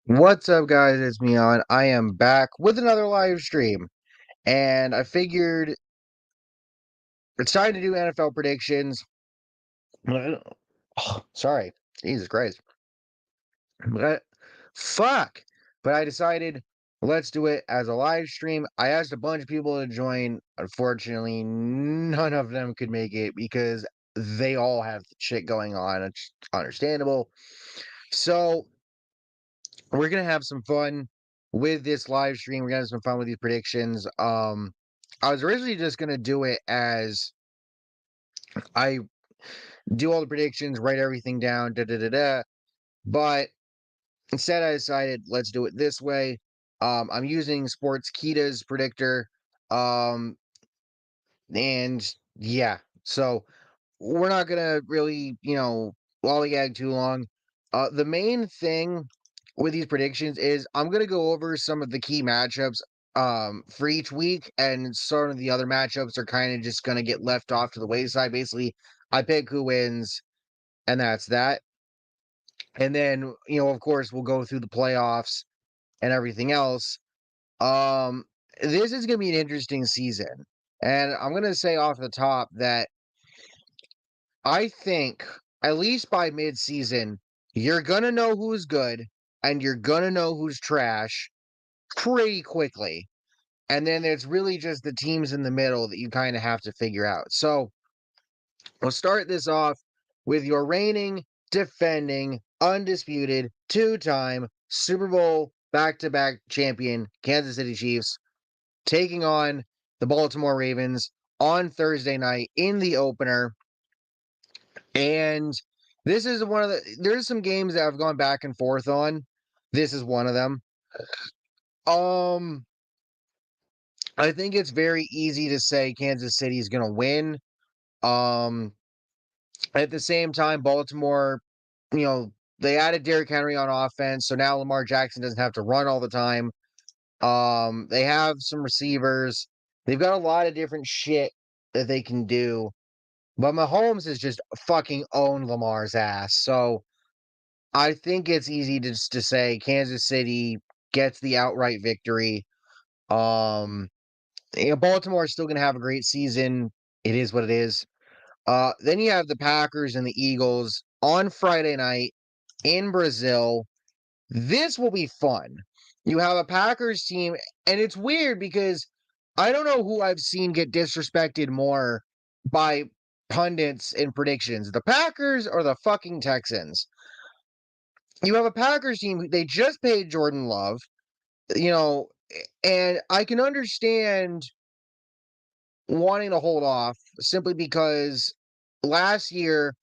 What's up, guys? It's Meon. I am back with another live stream, and I figured it's time to do NFL predictions. Oh, sorry, Jesus Christ. But- Fuck. But I decided let's do it as a live stream. I asked a bunch of people to join. Unfortunately, none of them could make it because they all have shit going on. It's understandable. So we're gonna have some fun with this live stream. We're gonna have some fun with these predictions. I was originally just gonna do it as I do all the predictions, write everything down, da da da da. But instead, I decided let's do it this way. I'm using Sportskeeda's predictor, um, and yeah, so we're not gonna really, lollygag too long. The main thing with these predictions is I'm gonna go over some of the key matchups for each week, and some of the other matchups are kind of just gonna get left off to the wayside. Basically, I pick who wins, and that's that. And then, of course, we'll go through the playoffs and everything else. Um, this is gonna be an interesting season. And I'm gonna say off the top that I think at least by mid-season, you're gonna know who's good and you're gonna know who's trash pretty quickly. And then it's really just the teams in the middle that you kind of have to figure out. So we'll start this off with your reigning, defending, undisputed, two-time Super Bowl back-to-back champion, Kansas City Chiefs, taking on the Baltimore Ravens on Thursday night in the opener. And this is one of there's some games that I've gone back and forth on. This is one of them. Um, I think it's very easy to say Kansas City is going to win. Um, at the same time, Baltimore, they added Derrick Henry on offense, so now Lamar Jackson doesn't have to run all the time. They have some receivers. They've got a lot of different shit that they can do. But Mahomes has just fucking owned Lamar's ass. So I think it's easy to say Kansas City gets the outright victory. Um, Baltimore is still going to have a great season. It is what it is. Then you have the Packers and the Eagles on Friday night in Brazil. This will be fun. You have a Packers team, and it's weird because I don't know who I've seen get disrespected more by pundits and predictions, the Packers or the fucking Texans. You have a Packers team, they just paid Jordan Love, you know, and I can understand wanting to hold off simply because last year,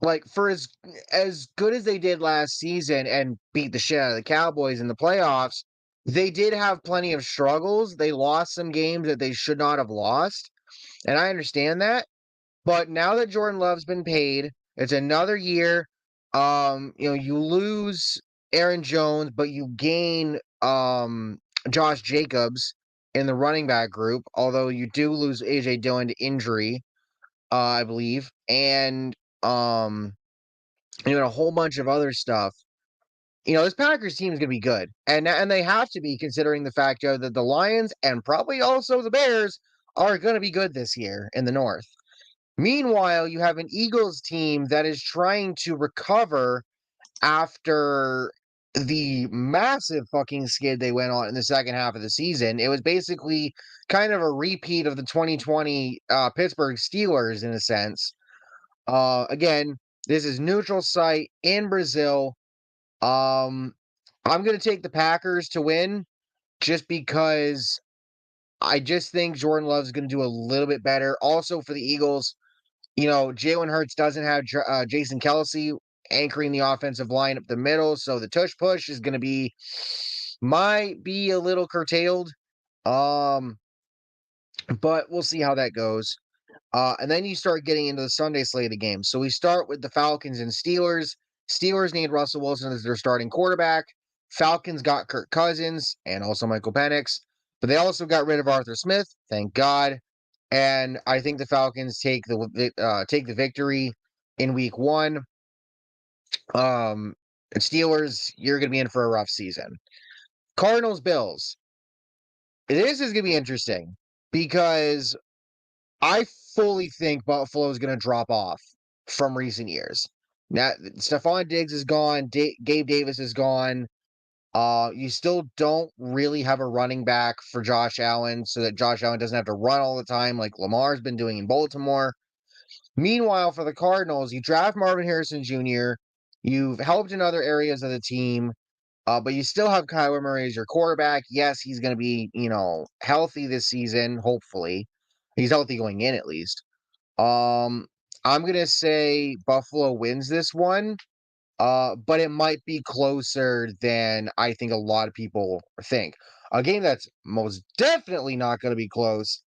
like for as good as they did last season and beat the shit out of the Cowboys in the playoffs, they did have plenty of struggles. They lost some games that they should not have lost, and I understand that. But now that Jordan Love's been paid, it's another year. You lose Aaron Jones, but you gain Josh Jacobs in the running back group, although you do lose AJ Dillon to injury, I believe. And um a whole bunch of other stuff. This Packers team is going to be good, and they have to be considering the fact that the Lions and probably also the Bears are going to be good this year in the North. Meanwhile, you have an Eagles team that is trying to recover after the massive fucking skid they went on in the second half of the season. It was basically kind of a repeat of the 2020 Pittsburgh Steelers in a sense. Again, this is neutral site in Brazil. Um, I'm going to take the Packers to win just because I just think Jordan Love's going to do a little bit better. Also for the Eagles, Jalen Hurts doesn't have Jason Kelsey anchoring the offensive line up the middle, so the tush push is going to might be a little curtailed. Um, but we'll see how that goes. And then you start getting into the Sunday slate of games. So we start with the Falcons and Steelers. Steelers need Russell Wilson as their starting quarterback. Falcons got Kirk Cousins and also Michael Penix, but they also got rid of Arthur Smith. Thank God. And I think the Falcons take the victory in Week 1. Um, Steelers, you're going to be in for a rough season. Cardinals, Bills. This is going to be interesting because I fully think Buffalo is going to drop off from recent years. Now, Stephon Diggs is gone. Gabe Davis is gone. You still don't really have a running back for Josh Allen so that Josh Allen doesn't have to run all the time like Lamar's been doing in Baltimore. Meanwhile, for the Cardinals, you draft Marvin Harrison Jr., you've helped in other areas of the team, but you still have Kyler Murray as your quarterback. Yes, he's going to be, healthy this season, hopefully. He's healthy going in at least. Um, I'm going to say Buffalo wins this one. But it might be closer than I think a lot of people think. A game that's most definitely not going to be close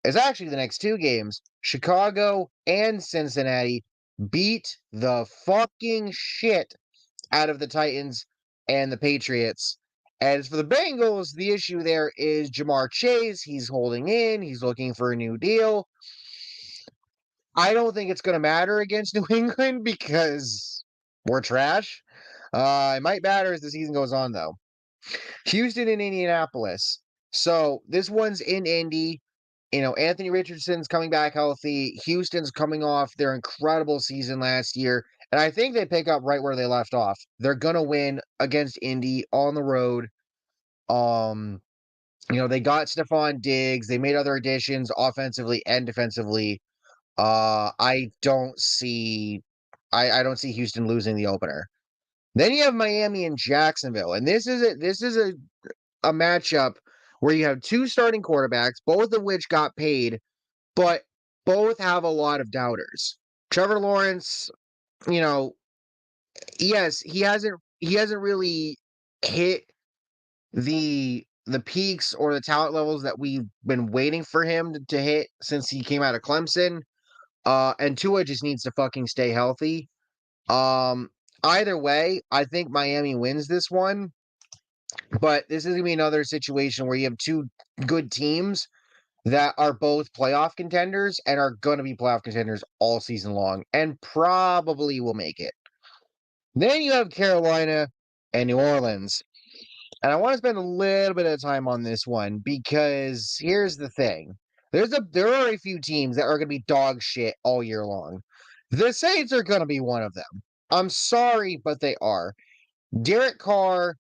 is actually the next two games. Chicago and Cincinnati beat the fucking shit out of the Titans and the Patriots. As for the Bengals, the issue there is Jamar Chase. He's holding in, he's looking for a new deal. I don't think it's going to matter against New England because we're trash. It might matter as the season goes on, though. Houston and Indianapolis. So this one's in Indy. Anthony Richardson's coming back healthy. Houston's coming off their incredible season last year. And I think they pick up right where they left off. They're going to win against Indy on the road. They got Stephon Diggs. They made other additions offensively and defensively. I don't see I don't see Houston losing the opener. Then you have Miami and Jacksonville, and this is a matchup where you have two starting quarterbacks, both of which got paid, but both have a lot of doubters. Trevor Lawrence, you know, yes, he hasn't really hit the peaks or the talent levels that we've been waiting for him to hit since he came out of Clemson. And Tua just needs to fucking stay healthy. Um, Either way, I think Miami wins this one. But this is gonna be another situation where you have two good teams that are both playoff contenders and are gonna be playoff contenders all season long and probably will make it. Then you have Carolina and New Orleans. And I want to spend a little bit of time on this one because here's the thing. There are a few teams that are going to be dog shit all year long. The Saints are going to be one of them. I'm sorry, but they are. Derek Carr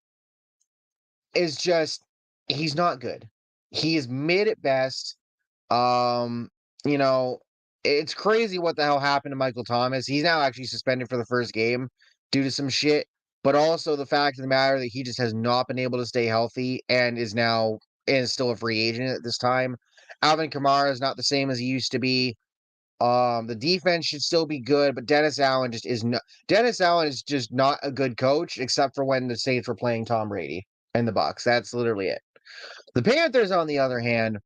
is just he's not good. He is mid at best. Um, you know, it's crazy what the hell happened to Michael Thomas. He's now actually suspended for the first game due to some shit. But also the fact of the matter that he just has not been able to stay healthy and is still a free agent at this time. Alvin Kamara is not the same as he used to be. The defense should still be good, but Dennis Allen is just not a good coach, except for when the Saints were playing Tom Brady and the Bucks. That's literally it. The Panthers, on the other hand,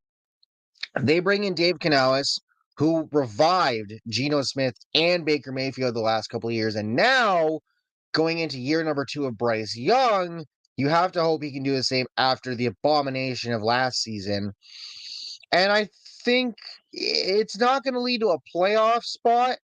they bring in Dave Canales, who revived Geno Smith and Baker Mayfield the last couple of years. And now, going into year number 2 of Bryce Young, you have to hope he can do the same after the abomination of last season. And I think it's not going to lead to a playoff spot,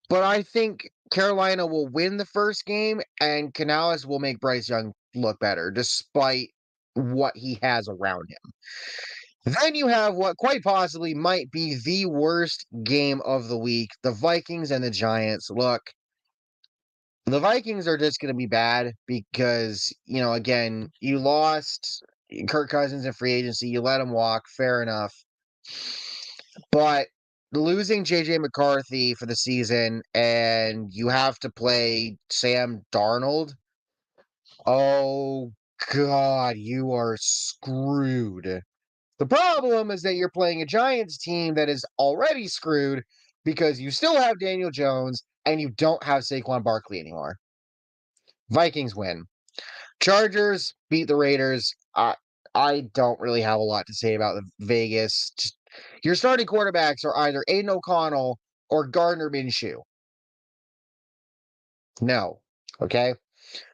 but I think Carolina will win the first game and Canales will make Bryce Young look better despite what he has around him. Then you have what quite possibly might be the worst game of the week, the Vikings and the Giants. Look, the Vikings are just going to be bad because, again, you lost Kirk Cousins in free agency. You let him walk. Fair enough. But losing JJ McCarthy for the season and you have to play Sam Darnold. Oh, God, you are screwed. The problem is that you're playing a Giants team that is already screwed because you still have Daniel Jones and you don't have Saquon Barkley anymore. Vikings win. Chargers beat the Raiders. I don't really have a lot to say about the Vegas. Your starting quarterbacks are either Aiden O'Connell or Gardner Minshew. No. Okay.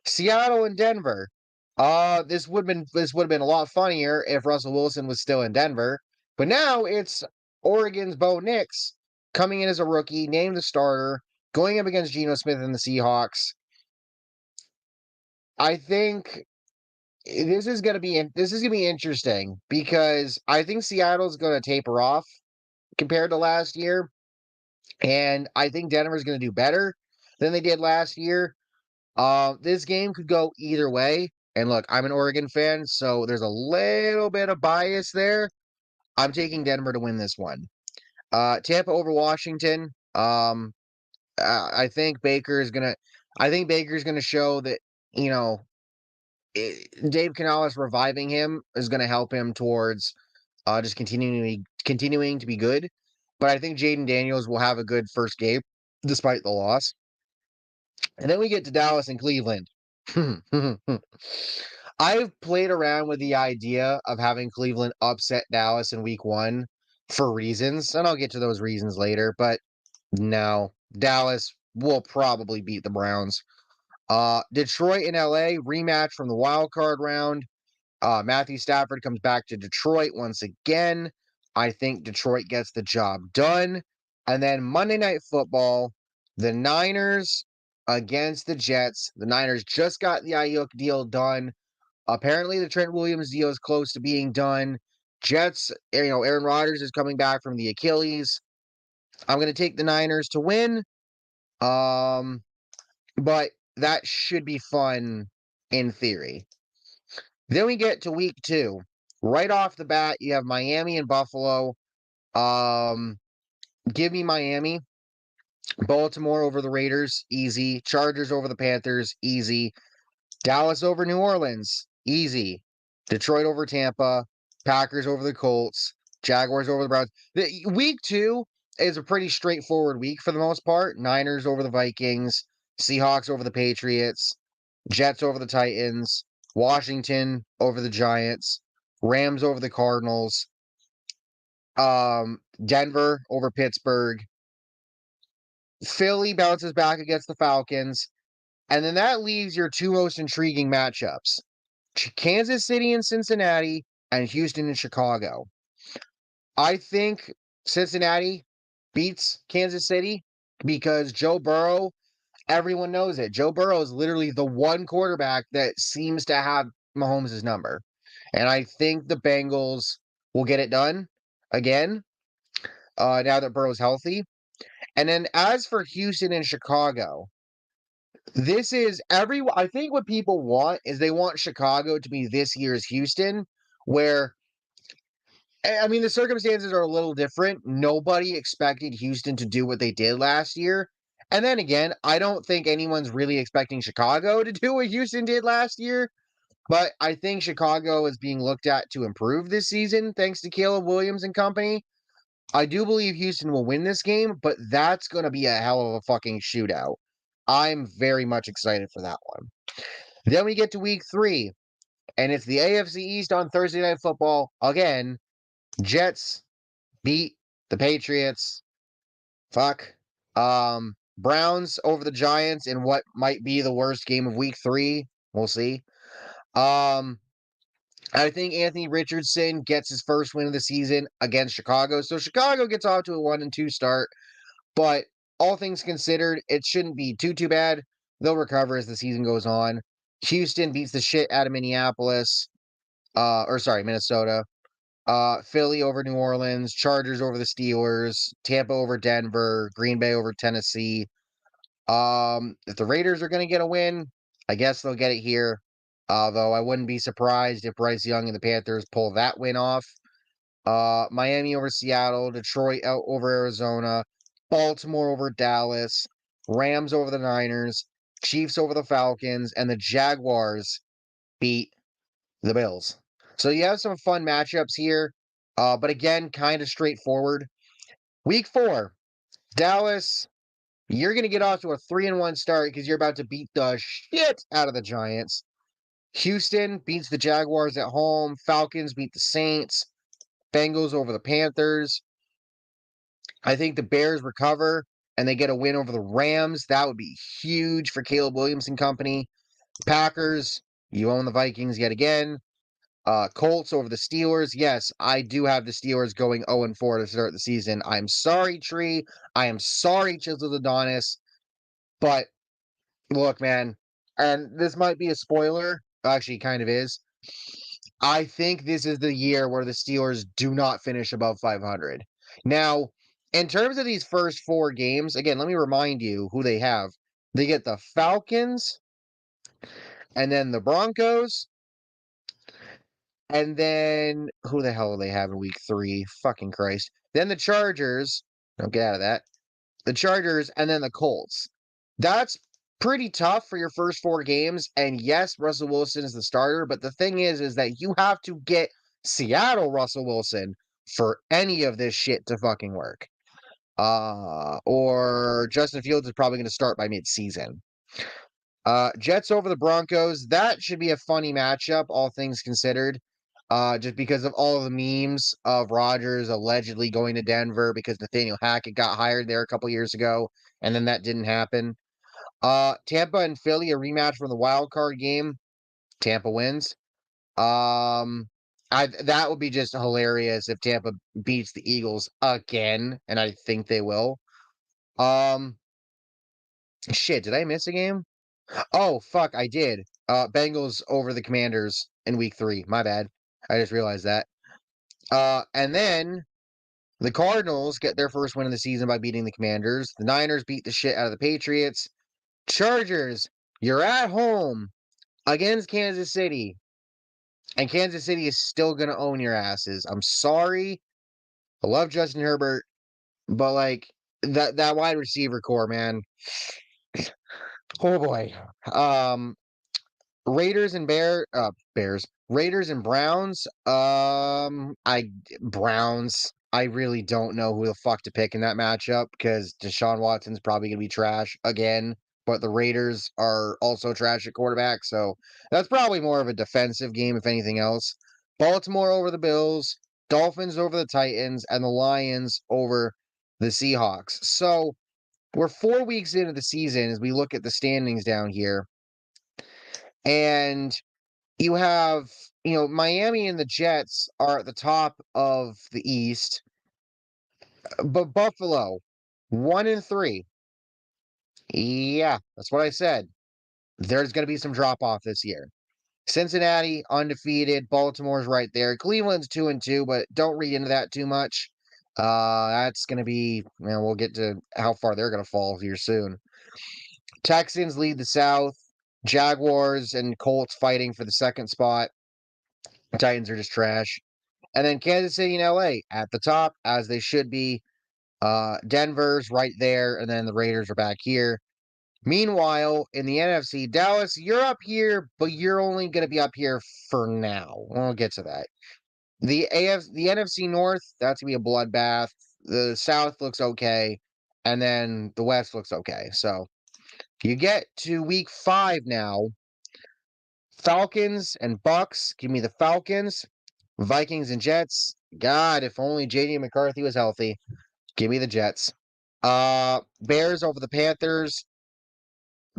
Seattle and Denver. This would have been a lot funnier if Russell Wilson was still in Denver, but now it's Oregon's Bo Nix coming in as a rookie, named the starter, going up against Geno Smith and the Seahawks. I think this is gonna be interesting because I think Seattle's gonna taper off compared to last year, and I think Denver's gonna do better than they did last year. This game could go either way. And look, I'm an Oregon fan, so there's a little bit of bias there. I'm taking Denver to win this one. Tampa over Washington. I think Baker's gonna show that you know Dave Canales reviving him is gonna help him towards just continuing to be good. But I think Jaden Daniels will have a good first game despite the loss. And then we get to Dallas and Cleveland. I've played around with the idea of having Cleveland upset Dallas in week 1 for reasons, and I'll get to those reasons later, but no, Dallas will probably beat the Browns. Detroit and LA rematch from the wild card round. Matthew Stafford comes back to Detroit once again. I think Detroit gets the job done. And then Monday Night Football, the Niners against the Jets. The Niners just got the Ayuk deal done. Apparently, the Trent Williams deal is close to being done. Jets, Aaron Rodgers is coming back from the Achilles. I'm going to take the Niners to win. Um, but that should be fun in theory. Then we get to week 2. Right off the bat, you have Miami and Buffalo. Um, give me Miami. Baltimore over the Raiders, easy. Chargers over the Panthers, easy. Dallas over New Orleans, easy. Detroit over Tampa. Packers over the Colts. Jaguars over the Browns. Week 2 is a pretty straightforward week for the most part. Niners over the Vikings. Seahawks over the Patriots. Jets over the Titans. Washington over the Giants. Rams over the Cardinals. Denver over Pittsburgh. Philly bounces back against the Falcons. And then that leaves your two most intriguing matchups: Kansas City and Cincinnati, and Houston and Chicago. I think Cincinnati beats Kansas City because Joe Burrow, everyone knows it. Joe Burrow is literally the one quarterback that seems to have Mahomes' number. And I think the Bengals will get it done again now that Burrow's healthy. And then as for Houston and Chicago, I think what people want is they want Chicago to be this year's Houston, where I mean the circumstances are a little different. Nobody expected Houston to do what they did last year. And then again, I don't think anyone's really expecting Chicago to do what Houston did last year. But I think Chicago is being looked at to improve this season thanks to Caleb Williams and company. I do believe Houston will win this game, but that's going to be a hell of a fucking shootout. I'm very much excited for that one. Then we get to week 3, and it's the AFC East on Thursday Night Football again. Jets beat the Patriots. Fuck. Browns over the Giants in what might be the worst game of week 3. We'll see. Um, I think Anthony Richardson gets his first win of the season against Chicago. So Chicago gets off to a 1-2 start, but all things considered, it shouldn't be too bad. They'll recover as the season goes on. Houston beats the shit out of Minnesota. Philly over New Orleans, Chargers over the Steelers, Tampa over Denver, Green Bay over Tennessee. If the Raiders are going to get a win, I guess they'll get it here. Though I wouldn't be surprised if Bryce Young and the Panthers pull that win off. Miami over Seattle, Detroit out over Arizona, Baltimore over Dallas, Rams over the Niners, Chiefs over the Falcons, and the Jaguars beat the Bills. So you have some fun matchups here, but again, kind of straightforward. Week 4, Dallas, you're going to get off to a 3-1 start because you're about to beat the shit out of the Giants. Houston beats the Jaguars at home. Falcons beat the Saints. Bengals over the Panthers. I think the Bears recover and they get a win over the Rams. That would be huge for Caleb Williams and company. Packers, you own the Vikings yet again. Colts over the Steelers. Yes, I do have the Steelers going 0-4 to start the season. I'm sorry, Tree. I am sorry, Chisel Adonis. But look, man, and this might be a spoiler, actually kind of is. I think this is the year where the Steelers do not finish above 500. Now, in terms of these first 4 games, again, let me remind you who they have. They get the Falcons, and then the Broncos, and then who the hell do they have in week 3? Fucking Christ. Then the Chargers. Don't get out of that. The Chargers, and then the Colts. That's pretty tough for your first 4 games. And yes, Russell Wilson is the starter, but the thing is that you have to get Seattle Russell Wilson for any of this shit to fucking work. Or Justin Fields is probably going to start by mid-season. Jets over the Broncos. That should be a funny matchup, all things considered. Just because of all of the memes of Rodgers allegedly going to Denver because Nathaniel Hackett got hired there a couple years ago, and then that didn't happen. Tampa and Philly, a rematch from the wild card game. Tampa wins. That would be just hilarious if Tampa beats the Eagles again, and I think they will. Shit, did I miss a game? Oh, fuck, I did. Bengals over the Commanders in week 3. My bad. I just realized that. And then the Cardinals get their first win of the season by beating the Commanders. The Niners beat the shit out of the Patriots. Chargers, you're at home against Kansas City. And Kansas City is still going to own your asses. I'm sorry. I love Justin Herbert, but like that wide receiver core, man. Oh boy. Um Raiders and Bears. Raiders and Browns. Browns. I really don't know who the fuck to pick in that matchup because Deshaun Watson's probably gonna be trash again. But the Raiders are also trash at quarterback, so that's probably more of a defensive game, if anything else. Baltimore over the Bills, Dolphins over the Titans, and the Lions over the Seahawks. So we're 4 weeks into the season as we look at the standings down here. And you have, Miami and the Jets are at the top of the East, but Buffalo, 1-3. Yeah, that's what I said. There's going to be some drop off this year. Cincinnati, undefeated. Baltimore's right there. Cleveland's 2-2, but don't read into that too much. That's going to be, we'll get to how far they're going to fall here soon. Texans lead the South. Jaguars and Colts fighting for the second spot. Titans are just trash. And then Kansas City and LA at the top, as they should be. Denver's right there, and then the Raiders are back here. Meanwhile, in the NFC, Dallas, you're up here, but you're only going to be up here for now. We'll get to that. The NFC North, that's going to be a bloodbath. The South looks okay, and then the West looks okay. So you get to week 5 now. Falcons and Bucks. Give me the Falcons. Vikings and Jets. God, if only JD McCarthy was healthy. Give me the Jets. Bears over the Panthers.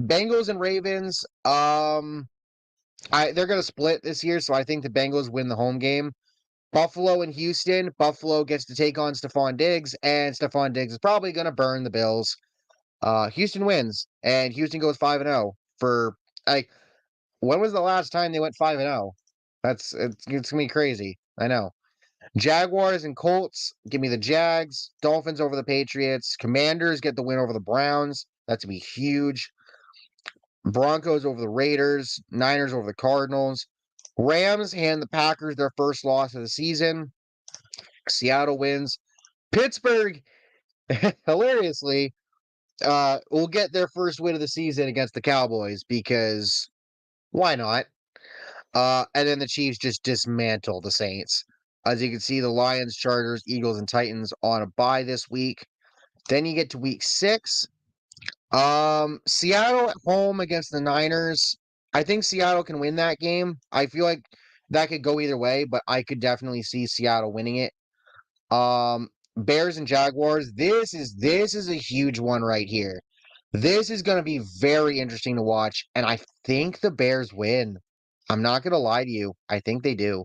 Bengals and Ravens. They're gonna split this year, so I think the Bengals win the home game. Buffalo and Houston. Buffalo gets to take on Stephon Diggs, and Stephon Diggs is probably gonna burn the Bills. Houston wins, and Houston goes 5-0 for like. When was the last time they went 5-0? It's gonna be crazy. I know. Jaguars and Colts, give me the Jags. Dolphins over the Patriots. Commanders get the win over the Browns. That's going to be huge. Broncos over the Raiders. Niners over the Cardinals. Rams hand the Packers their first loss of the season. Seattle wins. Pittsburgh, hilariously, will get their first win of the season against the Cowboys because why not? And then the Chiefs just dismantle the Saints. As you can see, the Lions, Chargers, Eagles, and Titans on a bye this week. Then you get to week 6. Seattle at home against the Niners. I think Seattle can win that game. I feel like that could go either way, but I could definitely see Seattle winning it. Bears and Jaguars. This is a huge one right here. This is going to be very interesting to watch, and I think the Bears win. I'm not going to lie to you. I think they do.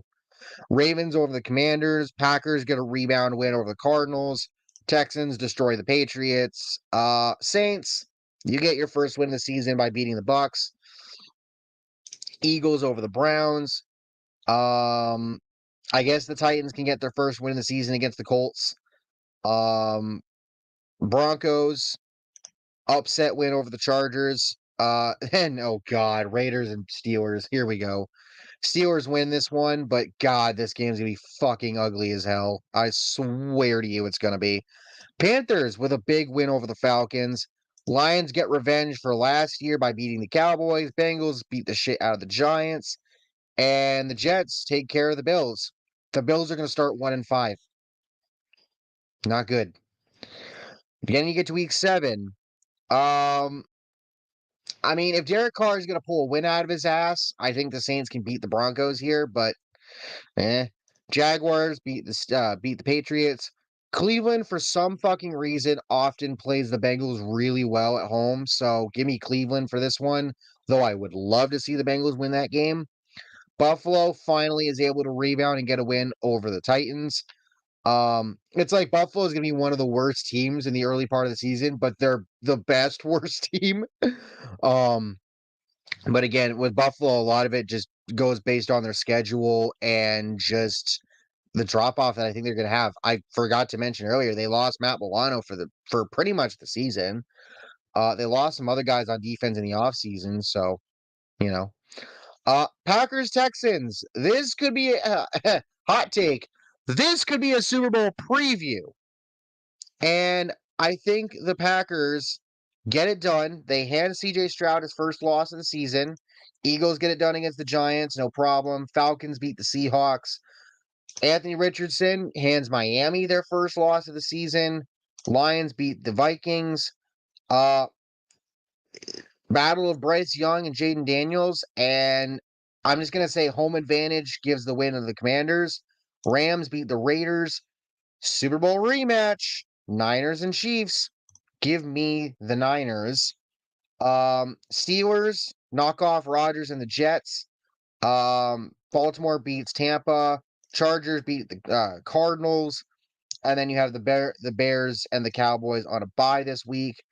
Ravens over the Commanders. Packers get a rebound win over the Cardinals. Texans destroy the Patriots. Saints, you get your first win of the season by beating the Bucks. Eagles over the Browns. I guess the Titans can get their first win of the season against the Colts. Um, Broncos upset win over the Chargers. And oh god, Raiders and Steelers. Here we go. Steelers win this one, but god, this game's gonna be fucking ugly as hell. I swear to you, it's gonna be. Panthers with a big win over the Falcons. Lions get revenge for last year by beating the Cowboys. Bengals beat the shit out of the Giants. And the Jets take care of the Bills. The Bills are going to start 1-5. Not good. Then you get to week 7. Um, I mean, if Derek Carr is going to pull a win out of his ass, I think the Saints can beat the Broncos here. But Jaguars beat the Patriots. Cleveland, for some fucking reason, often plays the Bengals really well at home. So give me Cleveland for this one. Though I would love to see the Bengals win that game. Buffalo finally is able to rebound and get a win over the Titans. It's like Buffalo is going to be one of the worst teams in the early part of the season, but they're the best worst team. um, but again, with Buffalo, a lot of it just goes based on their schedule and just the drop off that I think they're going to have. I forgot to mention earlier they lost Matt Milano for pretty much the season. They lost some other guys on defense in the offseason, so you know. Packers Texans. This could be a hot take. This could be a Super Bowl preview. And I think the Packers get it done. They hand CJ Stroud his first loss of the season. Eagles get it done against the Giants, no problem. Falcons beat the Seahawks. Anthony Richardson hands Miami their first loss of the season. Lions beat the Vikings. Uh, Battle of Bryce Young and Jaden Daniels, and I'm just gonna say home advantage gives the win of the Commanders. Rams beat the Raiders. Super Bowl rematch. Niners and Chiefs. Give me the Niners. Steelers knock off Rodgers and the Jets. Baltimore beats Tampa. Chargers beat the Cardinals, and then you have the Bears and the Cowboys on a bye this week.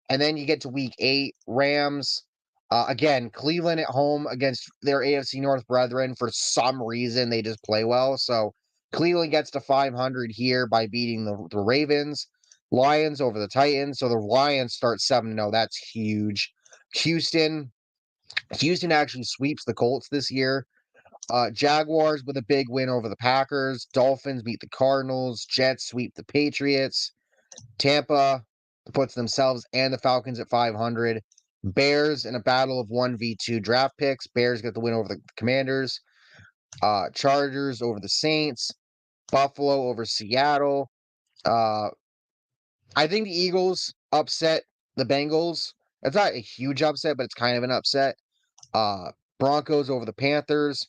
And then you get to week 8, Rams. Again, Cleveland at home against their AFC North brethren. For some reason, they just play well. So Cleveland gets to 500 here by beating the Ravens. Lions over the Titans. So the Lions start 7-0. That's huge. Houston actually sweeps the Colts this year. Jaguars with a big win over the Packers. Dolphins beat the Cardinals. Jets sweep the Patriots. Tampa puts themselves and the Falcons at 500. Bears in a battle of 1v2 draft picks. Bears get the win over the Commanders. Chargers over the Saints. Buffalo over Seattle. Uh, I think the Eagles upset the Bengals. It's not a huge upset, but it's kind of an upset. Uh, Broncos over the Panthers.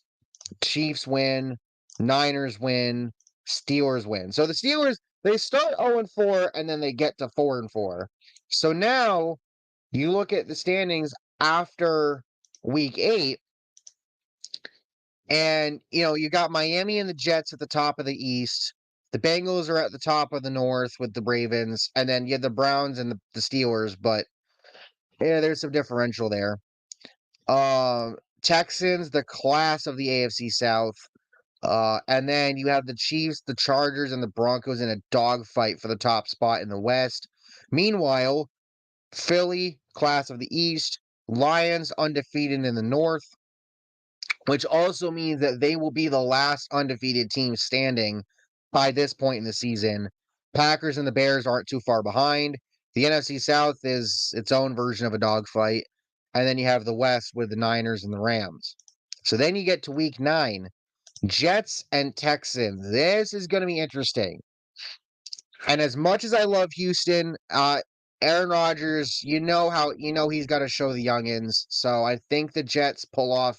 Chiefs win. Niners win. Steelers win. So the Steelers, they start 0-4 and then they get to 4-4. So now you look at the standings after week 8, and you got Miami and the Jets at the top of the East. The Bengals are at the top of the North with the Ravens, and then you have the Browns and the Steelers, but yeah, there's some differential there. Texans, the class of the AFC South. And then you have the Chiefs, the Chargers, and the Broncos in a dogfight for the top spot in the West. Meanwhile, Philly, class of the East, Lions undefeated in the North, which also means that they will be the last undefeated team standing by this point in the season. Packers and the Bears aren't too far behind. The NFC South is its own version of a dogfight. And then you have the West with the Niners and the Rams. So then you get to week 9. Jets and Texans. This is going to be interesting. And as much as I love Houston, Aaron Rodgers, he's got to show the youngins. So I think the Jets pull off.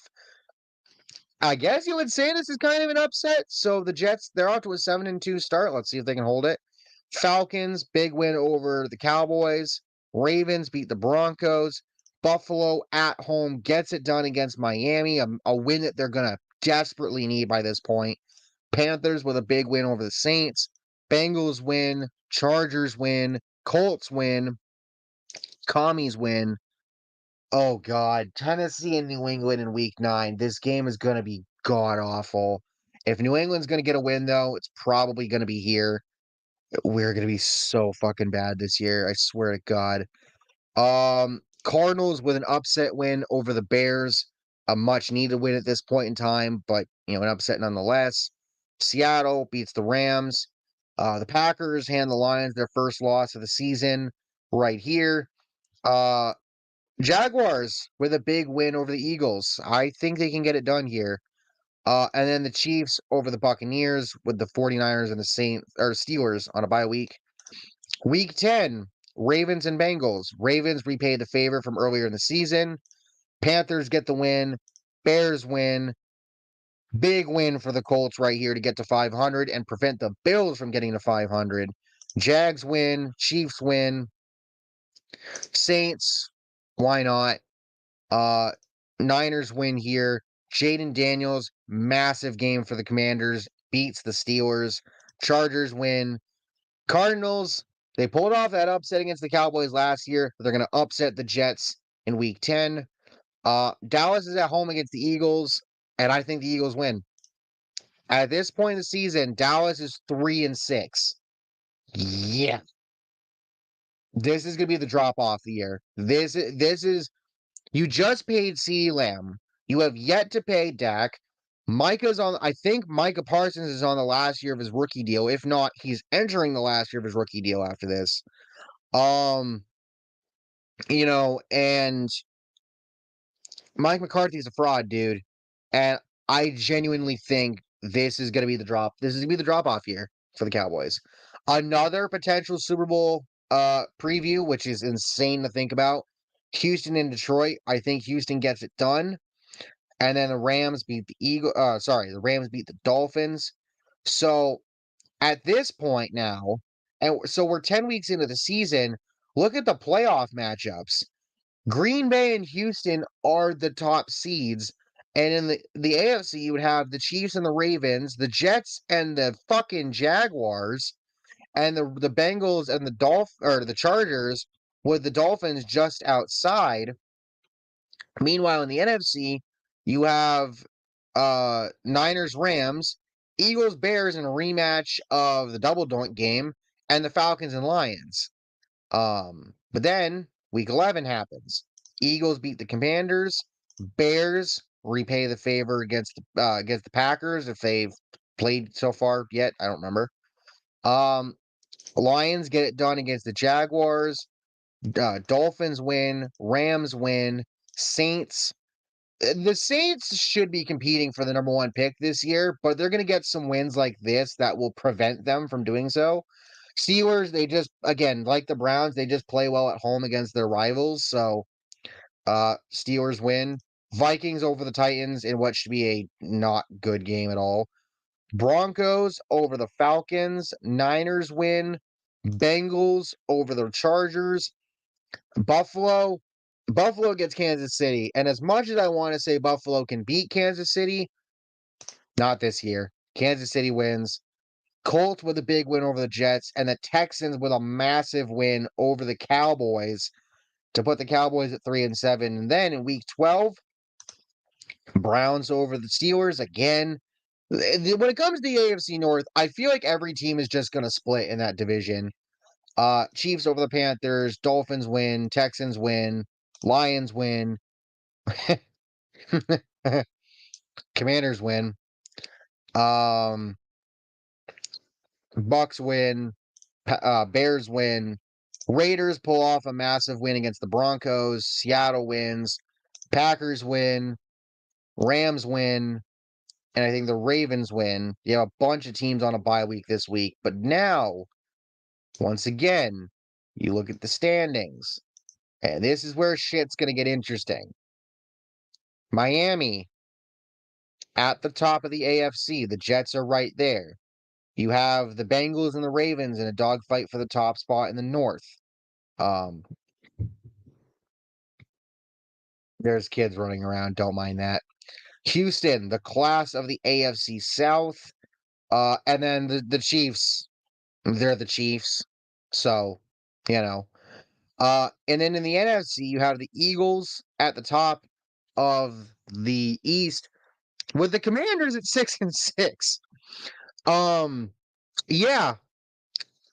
I guess you would say this is kind of an upset. So the Jets, they're off to a 7-2 start. Let's see if they can hold it. Falcons, big win over the Cowboys. Ravens beat the Broncos. Buffalo at home gets it done against Miami, a win that they're going to desperately need by this point. Panthers with a big win over the Saints. Bengals win. Chargers win. Colts win. Commies win. Oh God, Tennessee and New England in Week 9. This game is going to be god awful. If New England's going to get a win, though, it's probably going to be here. We're going to be so fucking bad this year. I swear to God. Cardinals with an upset win over the Bears, a much needed win at this point in time, but an upset nonetheless. Seattle beats the Rams. The Packers hand the Lions their first loss of the season right here. Uh, Jaguars with a big win over the Eagles. I think they can get it done here. And then the Chiefs over the Buccaneers with the 49ers and the Steelers on a bye week. Week 10, Ravens and Bengals. Ravens repay the favor from earlier in the season. Panthers get the win. Bears win. Big win for the Colts right here to get to 500 and prevent the Bills from getting to 500. Jags win. Chiefs win. Saints, why not? Uh, Niners win here. Jaden Daniels, massive game for the Commanders, beats the Steelers. Chargers win. Cardinals, they pulled off that upset against the Cowboys last year. They're going to upset the Jets in Week 10. Dallas is at home against the Eagles, and I think the Eagles win. At this point in the season, Dallas is 3-6. Yeah, this is going to be the drop off the year. This is you just paid CeeDee Lamb. You have yet to pay Dak. I think Micah Parsons is on the last year of his rookie deal. If not, he's entering the last year of his rookie deal after this. Um, and Mike McCarthy's a fraud, dude. And I genuinely think this is gonna be the drop. This is gonna be the drop off year for the Cowboys. Another potential Super Bowl preview, which is insane to think about. Houston and Detroit. I think Houston gets it done. And then the Rams beat the Rams beat the Dolphins. So at this point now, and so we're 10 weeks into the season. Look at the playoff matchups. Green Bay and Houston are the top seeds. And in the AFC, you would have the Chiefs and the Ravens, the Jets and the fucking Jaguars, and the Bengals and the Chargers with the Dolphins just outside. Meanwhile, in the NFC, you have Niners Rams, Eagles Bears in a rematch of the double doink game, and the Falcons and Lions. But then week 11 happens. Eagles beat the Commanders. Bears repay the favor against the Packers if they've played so far yet. I don't remember. Um, Lions get it done against the Jaguars. Dolphins win. Rams win. Saints. The Saints should be competing for the number one pick this year, but they're going to get some wins like this that will prevent them from doing so. Steelers, they just again like the Browns, they just play well at home against their rivals. So, Steelers win. Vikings over the Titans in what should be a not good game at all. Broncos over the Falcons. Niners win. Bengals over the Chargers. Buffalo. Buffalo gets Kansas City. And as much as I want to say Buffalo can beat Kansas City, not this year. Kansas City wins. Colts with a big win over the Jets, and the Texans with a massive win over the Cowboys to put the Cowboys at 3-7. And then in week 12, Browns over the Steelers again. When it comes to the AFC North, I feel like every team is just going to split in that division. Chiefs over the Panthers, Dolphins win, Texans win, Lions win, Commanders win, um, Bucks win, Bears win, Raiders pull off a massive win against the Broncos, Seattle wins, Packers win, Rams win, and I think the Ravens win. You have a bunch of teams on a bye week this week, but now, once again, you look at the standings, and this is where shit's going to get interesting. Miami at the top of the AFC. The Jets are right there. You have the Bengals and the Ravens in a dogfight for the top spot in the North. Um, there's kids running around. Don't mind that. Houston, the class of the AFC South. And then the Chiefs. They're the Chiefs. So, you know. And then in the NFC, you have the Eagles at the top of the East with the Commanders at 6-6. Um, yeah,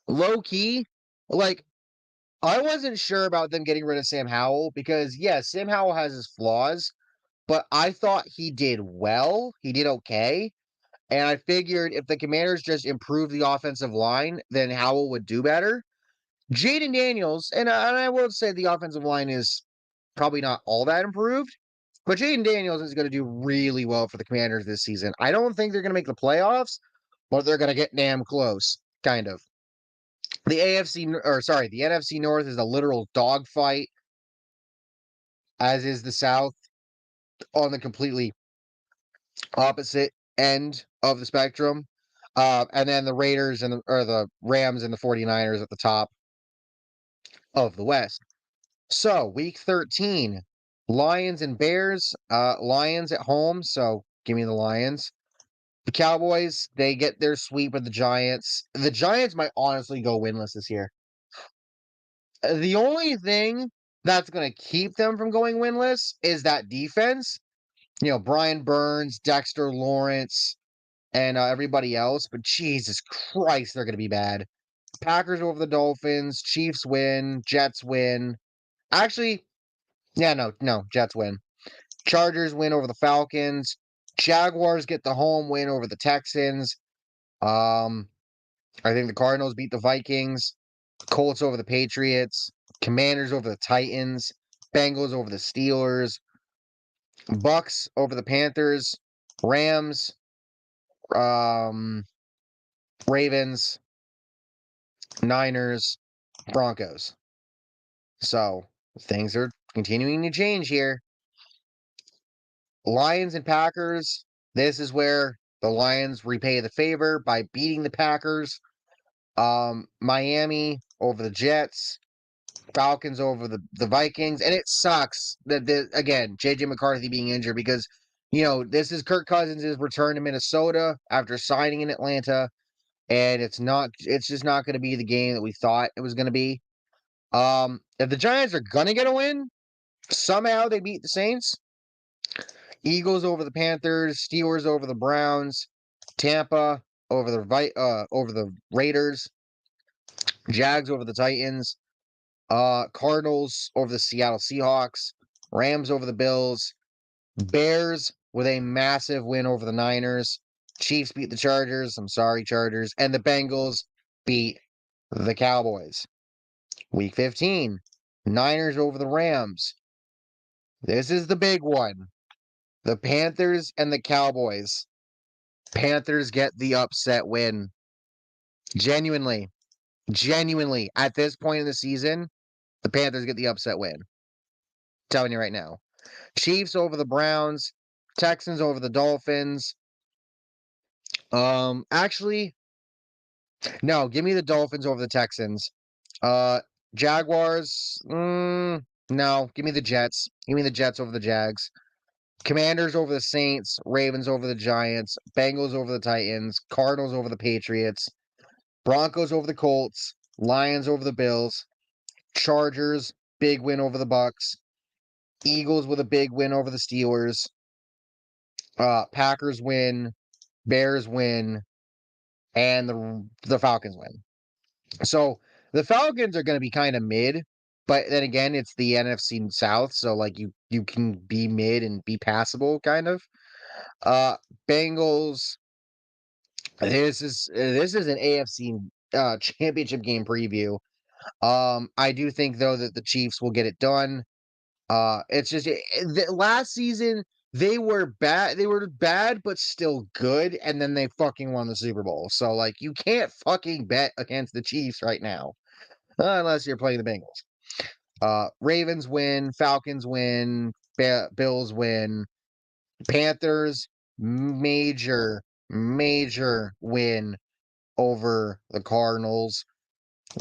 low key, like I wasn't sure about them getting rid of Sam Howell because yes, Sam Howell has his flaws, but I thought he did well. He did okay. And I figured if the Commanders just improved the offensive line, then Howell would do better. Jaden Daniels, and I will say the offensive line is probably not all that improved, but Jaden Daniels is going to do really well for the Commanders this season. I don't think they're going to make the playoffs, but they're going to get damn close, kind of. The NFC North is a literal dogfight, as is the South on the completely opposite end of the spectrum. And then the Raiders or the Rams and the 49ers at the top of the West. So, week 13, Lions and Bears. Lions at home, so give me the Lions. The Cowboys, they get their sweep of the Giants. The Giants might honestly go winless this year. The only thing that's going to keep them from going winless is that defense. Brian Burns, Dexter Lawrence, and everybody else. But Jesus Christ, they're going to be bad. Packers over the Dolphins. Chiefs win. Jets win. Actually, yeah, no, Jets win. Chargers win over the Falcons. Jaguars get the home win over the Texans. Um, I think the Cardinals beat the Vikings. Colts over the Patriots. Commanders over the Titans. Bengals over the Steelers. Bucks over the Panthers. Rams. Um, Ravens. Niners. Broncos. So things are continuing to change here. Lions and Packers. This is where the Lions repay the favor by beating the Packers. Miami over the Jets. Falcons over the Vikings. And it sucks that, again, J.J. McCarthy being injured because, this is Kirk Cousins' return to Minnesota after signing in Atlanta. And it's just not going to be the game that we thought it was going to be. If the Giants are going to get a win, somehow they beat the Saints. Eagles over the Panthers, Steelers over the Browns, Tampa over the Raiders, Jags over the Titans, Cardinals over the Seattle Seahawks, Rams over the Bills, Bears with a massive win over the Niners, Chiefs beat the Chargers. I'm sorry, Chargers, and the Bengals beat the Cowboys. Week 15, Niners over the Rams. This is the big one. The Panthers and the Cowboys. Panthers get the upset win. Genuinely, at this point in the season, the Panthers get the upset win. Telling you right now. Chiefs over the Browns, Texans over the Dolphins. Actually, no, give me the Dolphins over the Texans. Uh, Jaguars, no, give me the Jets. Give me the Jets over the Jags. Commanders over the Saints, Ravens over the Giants, Bengals over the Titans, Cardinals over the Patriots, Broncos over the Colts, Lions over the Bills, Chargers, big win over the Bucks, Eagles with a big win over the Steelers, Packers win, Bears win, and the Falcons win. So the Falcons are going to be kind of mid, but then again, it's the NFC South, so like you can be mid and be passable, kind of. Uh, Bengals. This is an AFC championship game preview. I do think though that the Chiefs will get it done. It's just last season they were bad. They were bad, but still good, and then they fucking won the Super Bowl. So like, you can't fucking bet against the Chiefs right now, unless you're playing the Bengals. Ravens win, Falcons win, Bills win, Panthers major win over the Cardinals.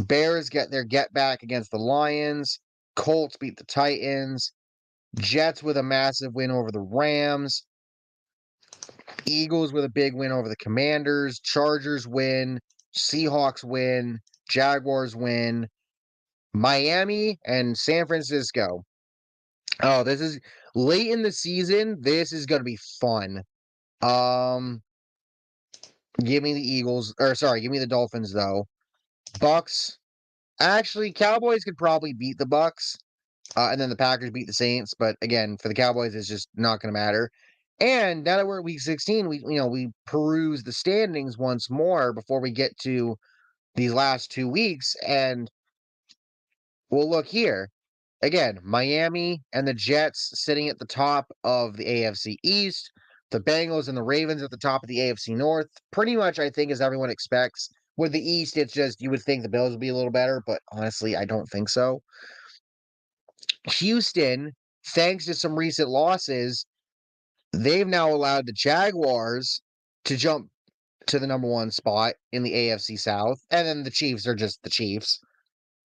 Bears get their get back against the Lions. Colts beat the Titans. Jets with a massive win over the Rams. Eagles with a big win over the Commanders. Chargers win. Seahawks win. Jaguars win. Miami and San Francisco. Oh, this is late in the season. This is going to be fun. Um, give me the Eagles, or sorry, give me the Dolphins though. Bucks. Actually, Cowboys could probably beat the Bucks, and then the Packers beat the Saints. But again, for the Cowboys, it's just not going to matter. And now that we're at Week 16, we peruse the standings once more before we get to these last 2 weeks, and we'll look here. Again, Miami and the Jets sitting at the top of the AFC East. The Bengals and the Ravens at the top of the AFC North. Pretty much, I think, as everyone expects. With the East, it's just you would think the Bills would be a little better, but honestly, I don't think so. Houston, thanks to some recent losses, they've now allowed the Jaguars to jump to the number 1 spot in the AFC South, and then the Chiefs are just the Chiefs.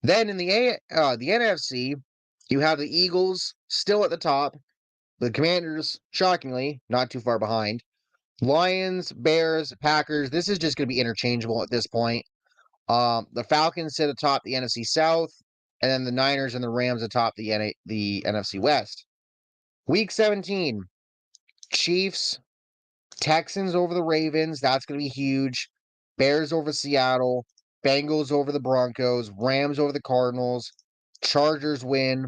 Then in the NFC, you have the Eagles still at the top. The Commanders, shockingly, not too far behind. Lions, Bears, Packers. This is just going to be interchangeable at this point. The Falcons sit atop the NFC South, and then the Niners and the Rams atop the NFC West. Week 17, Chiefs, Texans over the Ravens. That's going to be huge. Bears over Seattle. Bengals over the Broncos. Rams over the Cardinals. Chargers win.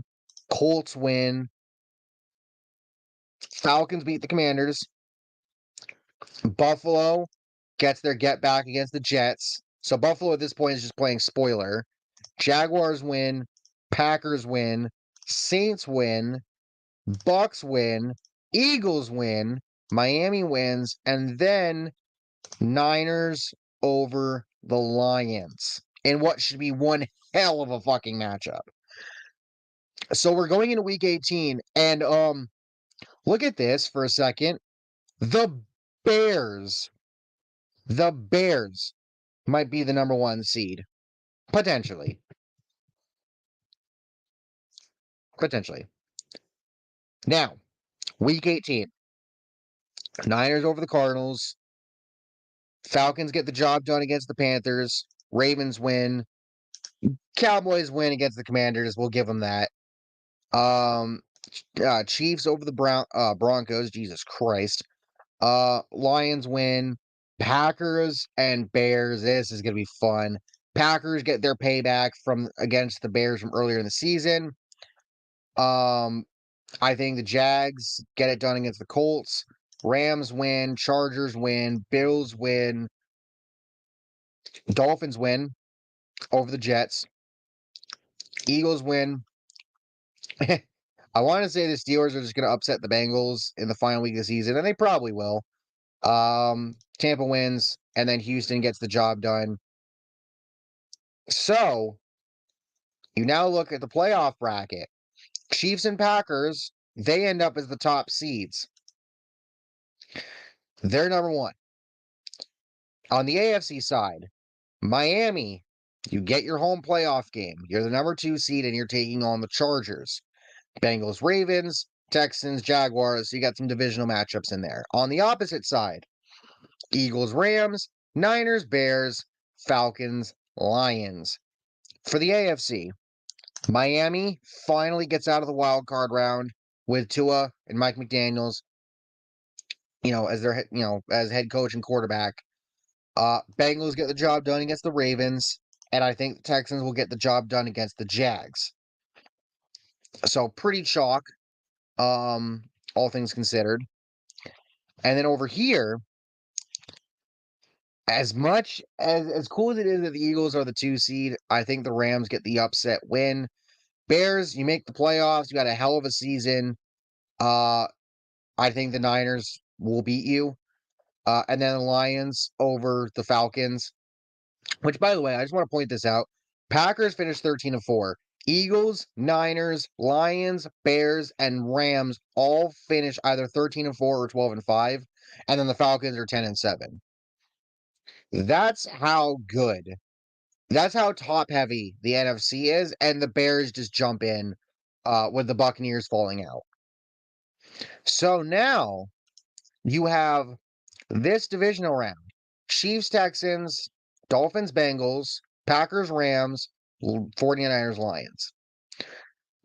Colts win. Falcons beat the Commanders. Buffalo gets their get back against the Jets. So Buffalo at this point is just playing spoiler. Jaguars win. Packers win. Saints win. Bucks win. Eagles win. Miami wins. And then Niners over the Lions in what should be one hell of a fucking matchup. So we're going into week 18, and look at this for a second. The Bears, the Bears might be the number 1 seed. Potentially. Potentially. Now, week 18. Niners over the Cardinals. Falcons get the job done against the Panthers. Ravens win. Cowboys win against the Commanders. We'll give them that. Chiefs over the Broncos. Jesus Christ. Lions win. Packers and Bears. This is gonna be fun. Packers get their payback from against the Bears from earlier in the season. I think the Jags get it done against the Colts. Rams win. Chargers win. Bills win. Dolphins win over the Jets. Eagles win. I want to say the Steelers are just going to upset the Bengals in the final week of the season, and they probably will. Tampa wins, and then Houston gets the job done. So, you now look at the playoff bracket. Chiefs and Packers, they end up as the top seeds. They're number 1. On the AFC side, Miami, you get your home playoff game. You're the number 2 seed, and you're taking on the Chargers. Bengals, Ravens, Texans, Jaguars. So you got some divisional matchups in there. On the opposite side, Eagles, Rams, Niners, Bears, Falcons, Lions. For the AFC, Miami finally gets out of the wild card round with Tua and Mike McDaniels, as their as head coach and quarterback. Bengals get the job done against the Ravens, and I think the Texans will get the job done against the Jags. So pretty chalk, all things considered. And then over here, as much as cool as it is that the Eagles are the 2 seed, I think the Rams get the upset win. Bears, you make the playoffs, you got a hell of a season. I think the Niners will beat you. And then the Lions over the Falcons. Which, by the way, I just want to point this out. Packers finished 13-4. Eagles, Niners, Lions, Bears, and Rams all finish either 13-4 or 12-5. And then the Falcons are 10-7. That's how good. That's how top heavy the NFC is, and the Bears just jump in with the Buccaneers falling out. So now you have this divisional round. Chiefs, Texans, Dolphins, Bengals, Packers, Rams, 49ers Lions.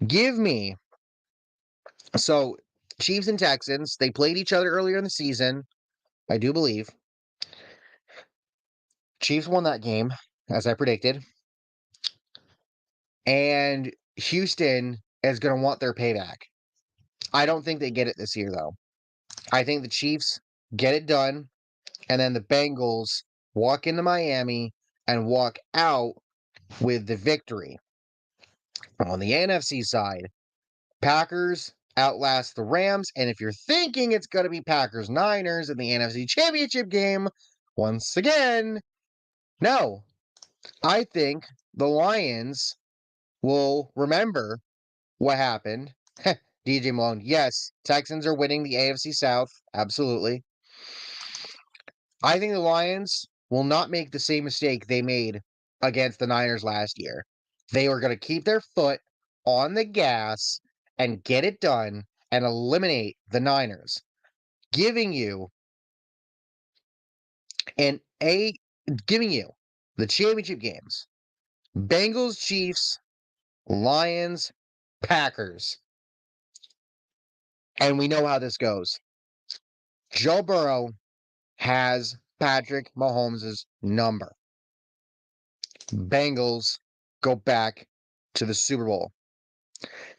Give me. So, Chiefs and Texans, they played each other earlier in the season, I do believe. Chiefs won that game, as I predicted. And Houston is going to want their payback. I don't think they get it this year, though. I think the Chiefs get it done, and then the Bengals walk into Miami and walk out with the victory. On the NFC side, Packers outlast the Rams, and if you're thinking it's going to be Packers Niners in the NFC Championship game, once again, no. I think the Lions will remember what happened. DJ Malone, yes, Texans are winning the AFC South. Absolutely. I think the Lions will not make the same mistake they made against the Niners last year. They are going to keep their foot on the gas and get it done and eliminate the Niners, giving you an a giving you the championship games. Bengals, Chiefs, Lions, Packers. And we know how this goes. Joe Burrow has Patrick Mahomes' number. Bengals go back to the Super Bowl.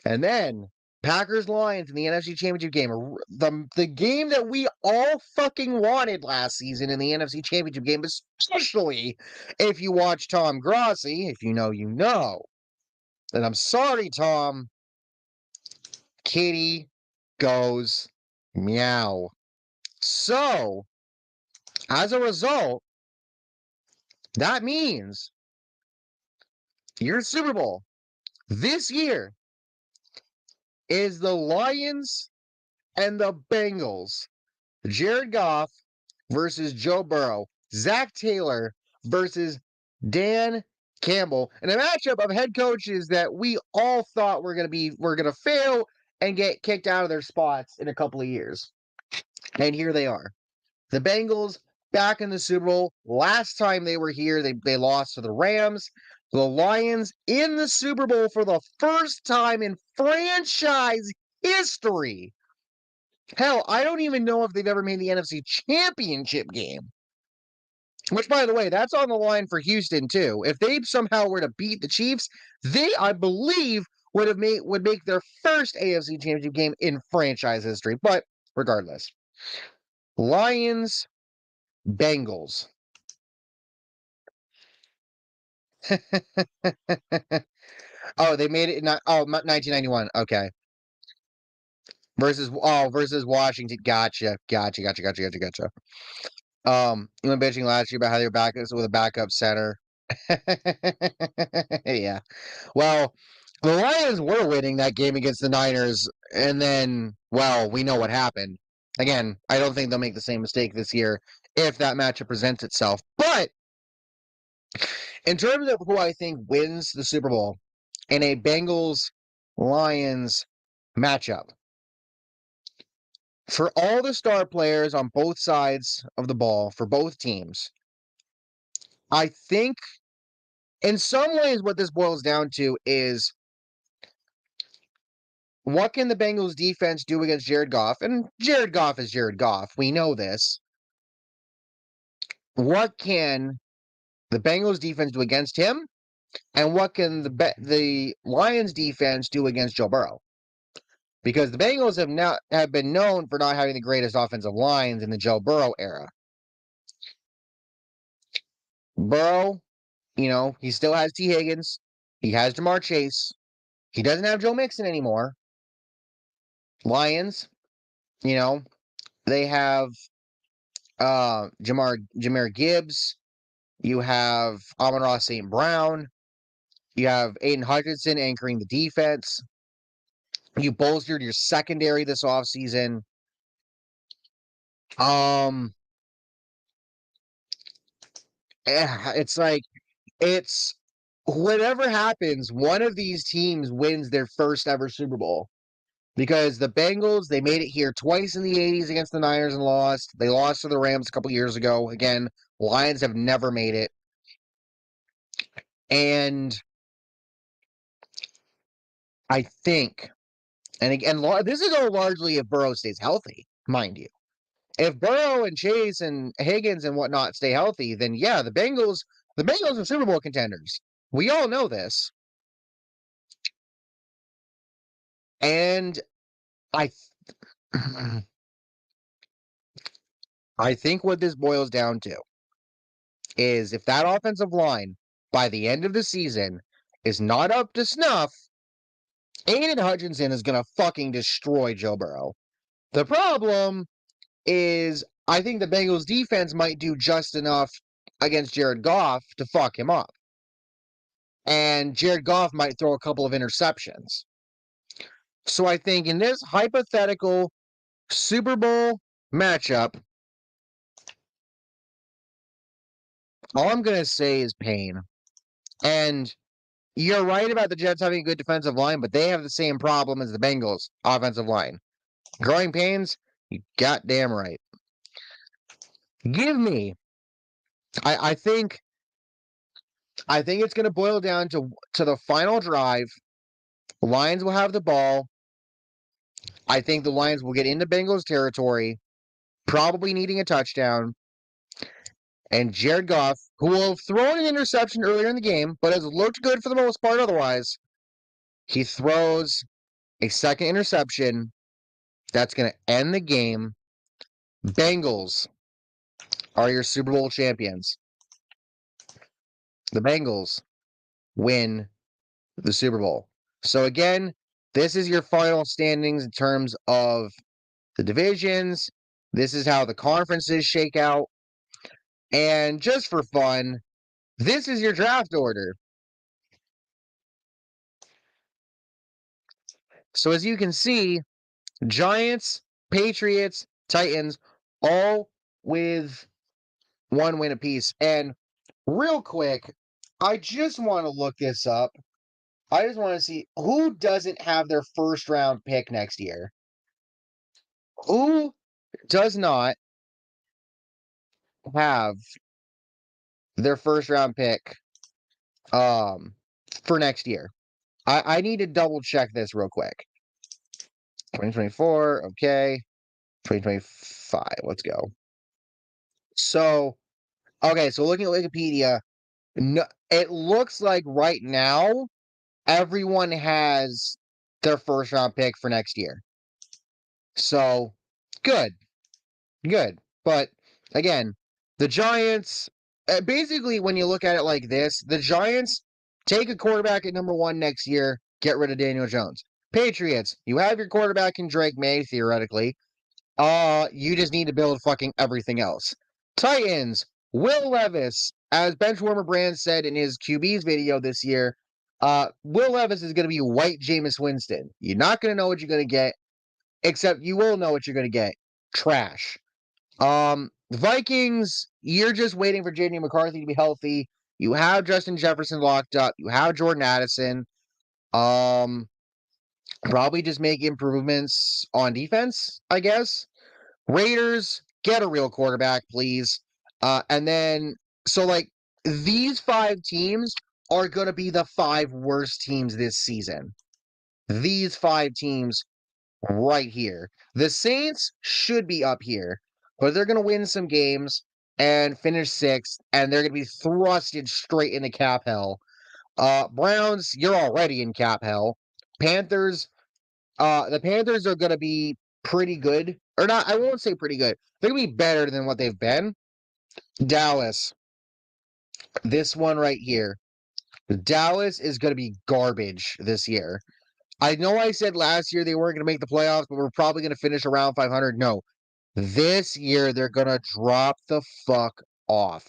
And then Packers Lions in the NFC Championship game. The game that we all fucking wanted last season in the NFC Championship game, especially if you watch Tom Grossi. If you know, you know. And I'm sorry, Tom. Kitty goes meow. So, as a result, that means your Super Bowl this year is the Lions and the Bengals. Jared Goff versus Joe Burrow. Zach Taylor versus Dan Campbell. And a matchup of head coaches that we all thought were gonna fail and get kicked out of their spots in a couple of years. And here they are. The Bengals back in the Super Bowl. Last time they were here, they lost to the Rams. The Lions in the Super Bowl for the first time in franchise history. Hell, I don't even know if they've ever made the NFC Championship game. Which, by the way, that's on the line for Houston too. If they somehow were to beat the Chiefs, they, I believe, would make their first AFC Championship game in franchise history. But regardless, Lions, Bengals. Oh, they made it in 1991. Okay. Versus Washington. Gotcha. You went bitching last year about how they were backups with a backup center. Yeah. Well, the Lions were winning that game against the Niners, and then, well, we know what happened. Again, I don't think they'll make the same mistake this year if that matchup presents itself. But in terms of who I think wins the Super Bowl in a Bengals Lions matchup, for all the star players on both sides of the ball for both teams, I think in some ways what this boils down to is what can the Bengals defense do against Jared Goff? And Jared Goff is Jared Goff. We know this. What can the Bengals defense do against him? And what can the Lions defense do against Joe Burrow? Because the Bengals have been known for not having the greatest offensive lines in the Joe Burrow era. Burrow, he still has T. Higgins. He has Jamar Chase. He doesn't have Joe Mixon anymore. Lions, they have Jahmyr Gibbs. You have Amon-Ra St. Brown. You have Aiden Hutchinson anchoring the defense. You bolstered your secondary this offseason. It's whatever happens, one of these teams wins their first ever Super Bowl. Because the Bengals, they made it here twice in the 80s against the Niners and lost. They lost to the Rams a couple years ago. Again, Lions have never made it. And I think, and again, this is all largely if Burrow stays healthy, mind you. If Burrow and Chase and Higgins and whatnot stay healthy, then yeah, the Bengals are Super Bowl contenders. We all know this. And I I think what this boils down to is if that offensive line by the end of the season is not up to snuff, Aiden Hutchinson is going to fucking destroy Joe Burrow. The problem is I think the Bengals defense might do just enough against Jared Goff to fuck him up. And Jared Goff might throw a couple of interceptions. So I think in this hypothetical Super Bowl matchup, all I'm going to say is pain. And you're right about the Jets having a good defensive line, but they have the same problem as the Bengals offensive line. Growing pains, you goddamn right. Give me. I think it's going to boil down to the final drive. Lions will have the ball. I think the Lions will get into Bengals territory, probably needing a touchdown. And Jared Goff, who will have thrown an interception earlier in the game, but has looked good for the most part otherwise, he throws a second interception. That's going to end the game. Bengals are your Super Bowl champions. The Bengals win the Super Bowl. So again, this is your final standings in terms of the divisions. This is how the conferences shake out. And just for fun, this is your draft order. So as you can see, Giants, Patriots, Titans, all with one win apiece. And real quick, I just want to look this up. I just want to see who doesn't have their first round pick next year. Who does not have their first round pick for next year? I need to double check this real quick. 2024, okay. 2025, let's go. So, okay, so looking at Wikipedia, no, it looks like right now everyone has their first round pick for next year. So, good. Good. But again, the Giants, basically, when you look at it like this, the Giants take a quarterback at number 1 next year, get rid of Daniel Jones. Patriots, you have your quarterback in Drake May, theoretically. You just need to build fucking everything else. Titans, Will Levis, as Benchwarmer Brand said in his QB's video this year, Will Levis is going to be white Jameis Winston. You're not going to know what you're going to get, except you will know what you're going to get. Trash. The Vikings, you're just waiting for J.D. McCarthy to be healthy. You have Justin Jefferson locked up. You have Jordan Addison. Probably just make improvements on defense, I guess. Raiders, get a real quarterback, please. And then, so like, these 5 teams are going to be the 5 worst teams this season. These 5 teams right here. The Saints should be up here, but they're going to win some games and finish 6th, and they're going to be thrusted straight into cap hell. Browns, you're already in cap hell. Panthers, the Panthers are going to be pretty good. Or not, I won't say pretty good. They're going to be better than what they've been. Dallas, this one right here. Dallas is going to be garbage this year. I know I said last year they weren't going to make the playoffs, but we're probably going to finish around 500. No, this year they're going to drop the fuck off.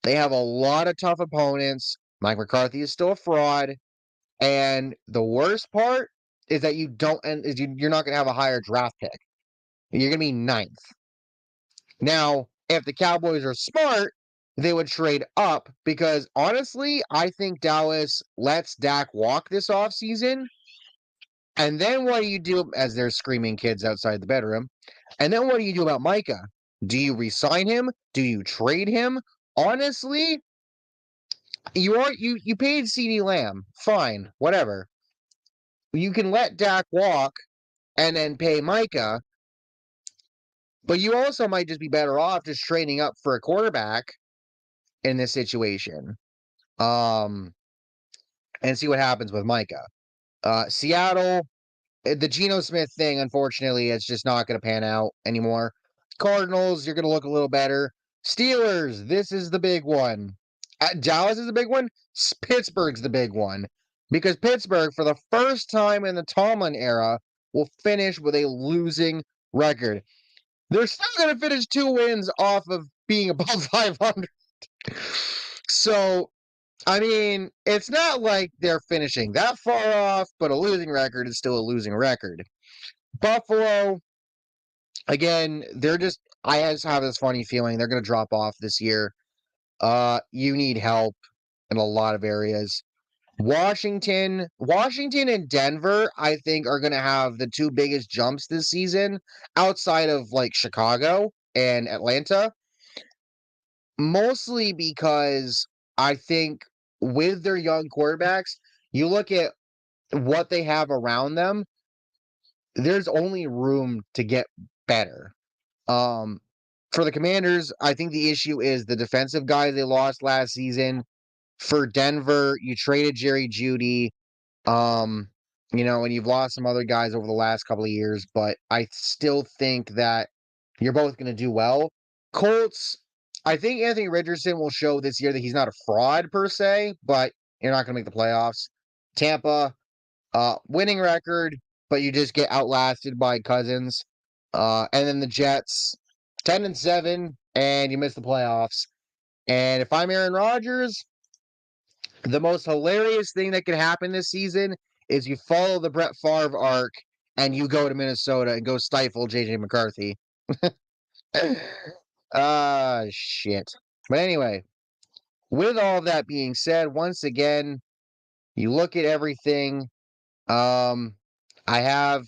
They have a lot of tough opponents. Mike McCarthy is still a fraud. And the worst part is that you're not going to have a higher draft pick. You're going to be 9th. Now, if the Cowboys are smart, they would trade up because honestly, I think Dallas lets Dak walk this offseason. And then what do you do as there's screaming kids outside the bedroom? And then what do you do about Micah? Do you resign him? Do you trade him? Honestly, you paid CeeDee Lamb. Fine, whatever. you can let Dak walk and then pay Micah, but you also might just be better off just trading up for a quarterback in this situation. Um, and see what happens with Micah. Seattle, the Geno Smith thing, unfortunately, it's just not going to pan out anymore. Cardinals, you're going to look a little better. Steelers, this is the big one. Dallas is the big one. Pittsburgh's the big one. Because Pittsburgh, for the first time in the Tomlin era, will finish with a losing record. They're still going to finish 2 wins off of being above 500. So, I mean, it's not like they're finishing that far off, but a losing record is still a losing record. Buffalo, again, they're just, I just have this funny feeling they're going to drop off this year. You need help in a lot of areas. Washington and Denver, I think, are going to have the two biggest jumps this season outside of like Chicago and Atlanta. Mostly because I think with their young quarterbacks, you look at what they have around them, there's only room to get better. Um, for the Commanders, I think the issue is the defensive guys they lost last season. For Denver, you traded Jerry Jeudy. Um, and you've lost some other guys over the last couple of years, but I still think that you're both going to do well. Colts, I think Anthony Richardson will show this year that he's not a fraud per se, but you're not going to make the playoffs. Tampa, winning record, but you just get outlasted by Cousins. And then the Jets, 10-7, and you miss the playoffs. And if I'm Aaron Rodgers, the most hilarious thing that could happen this season is you follow the Brett Favre arc and you go to Minnesota and go stifle JJ McCarthy. Shit. But anyway, with all that being said, once again, you look at everything. Um, I have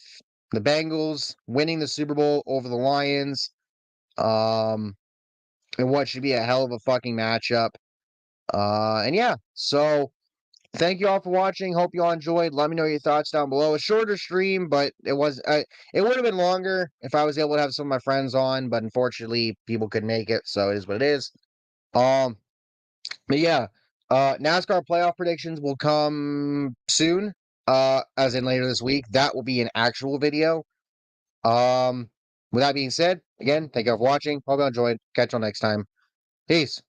the Bengals winning the Super Bowl over the Lions. Um, and what should be a hell of a fucking matchup. And yeah, so thank you all for watching. Hope you all enjoyed. Let me know your thoughts down below. A shorter stream, but it would have been longer if I was able to have some of my friends on, but unfortunately people couldn't make it, so it is what it is. Um, but yeah, NASCAR playoff predictions will come soon. As in later this week. That will be an actual video. With that being said, again, thank you all for watching. Hope you all enjoyed. Catch you all next time. Peace.